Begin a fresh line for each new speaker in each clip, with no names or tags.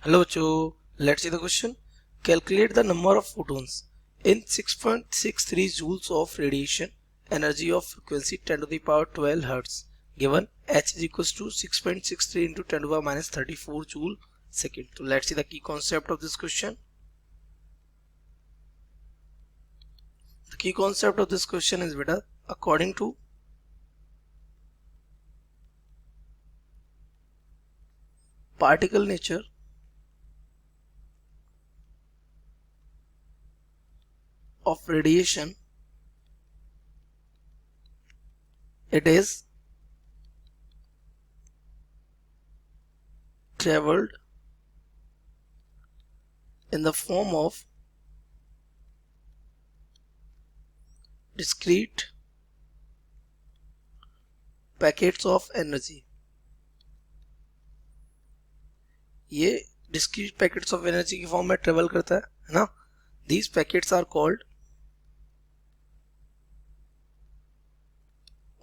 Hello bachcho, let's see the question. Calculate the number of photons in 6.63 joules of radiation energy of frequency 10 to the power 12 hertz given h is equals to 6.63 into 10 to the power minus 34 joule second. So let's see the key concept of this question. The key concept of this question is beta, according to particle nature of radiation, it is traveled in the form of discrete packets of energy. ये discrete packets of energy की form में travel करता है ना. These packets are called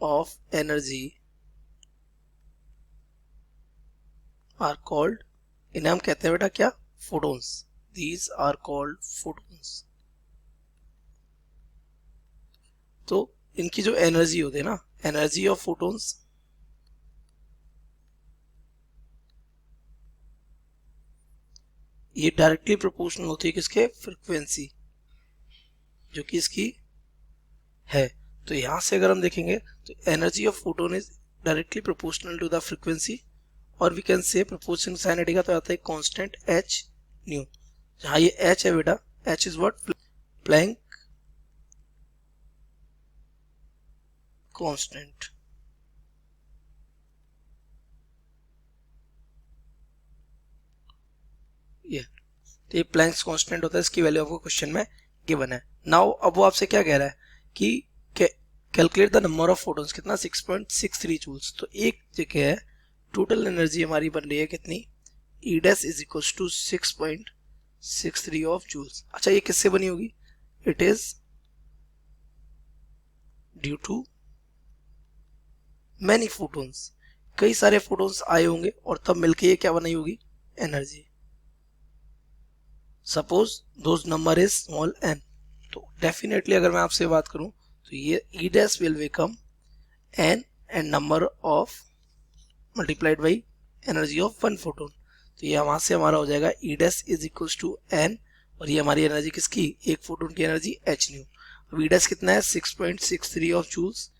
of energy are called, इन्हें हम कहते हैं बेटा क्या, photons. These are called photons. तो इनकी जो एनर्जी होती है ना, एनर्जी ऑफ फोटोन्स ये डायरेक्टली प्रोपोर्शनल होती है किसके, फ्रीक्वेंसी जो कि इसकी है. तो यहां से अगर हम देखेंगे तो energy of photon is directly proportional to the frequency, और we can say proportion sign हटेगा तो आता है कांस्टेंट एच न्यू. जहां ये एच है बेटा, H is what, Planck constant. ये तो ये प्लैंक्स कांस्टेंट होता है, इसकी वैल्यू आपको क्वेश्चन में गिवन है. नाउ अब वो आपसे क्या कह रहा है कि calculate the number of photons, कितना 6.63 जूल्स. तो एक जगह है टोटल एनर्जी हमारी बन रही है कितनी, E dash is equal to 6.63 of joules. अच्छा ये किससे बनी होगी, it is due to many photons, कई सारे फोटोन्स आए होंगे और तब मिलके ये क्या बनाई होगी, energy. Suppose those number is small n, तो डेफिनेटली अगर मैं आपसे बात करूं तो ये E dash will become n and number of multiplied by energy of one photon. तो ये वहां से हमारा हो जाएगा E dash is equal to n, और ये हमारी एनर्जी किसकी, एक फोटोन की एनर्जी h न्यू. अब ई डैश कितना है 6.63 ऑफ जूल्स,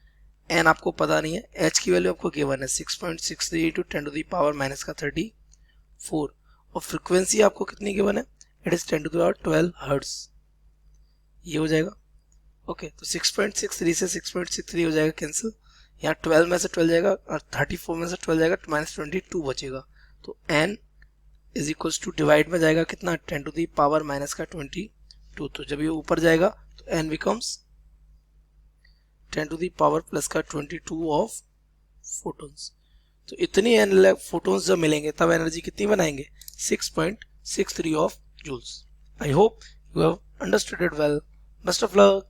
n आपको पता नहीं है, h की वैल्यू आपको गिवन है 6.63 to 10 to the power minus का 34, और फ्रीक्वेंसी आपको कितनी गिवन है, it is 10 to the power 12 hertz. ये हो जाएगा ओके. तो 6.63 से 6.63 हो जाएगा कैंसिल, यहाँ 12 में से 12 जाएगा और 34 में से 12 जाएगा, माइनस 22 बचेगा. तो n is equal to divide में जाएगा कितना, 10 टू द पावर माइनस का 22. तो जब ये ऊपर जाएगा तो n becomes 10 to the power plus का 22 ऑफ फोटोन्स. तो इतनी n फोटोन्स जब मिलेंगे तब एनर्जी कितनी बनाएंगे, 6.63 of joules. I hope you have understood it well. Best of luck.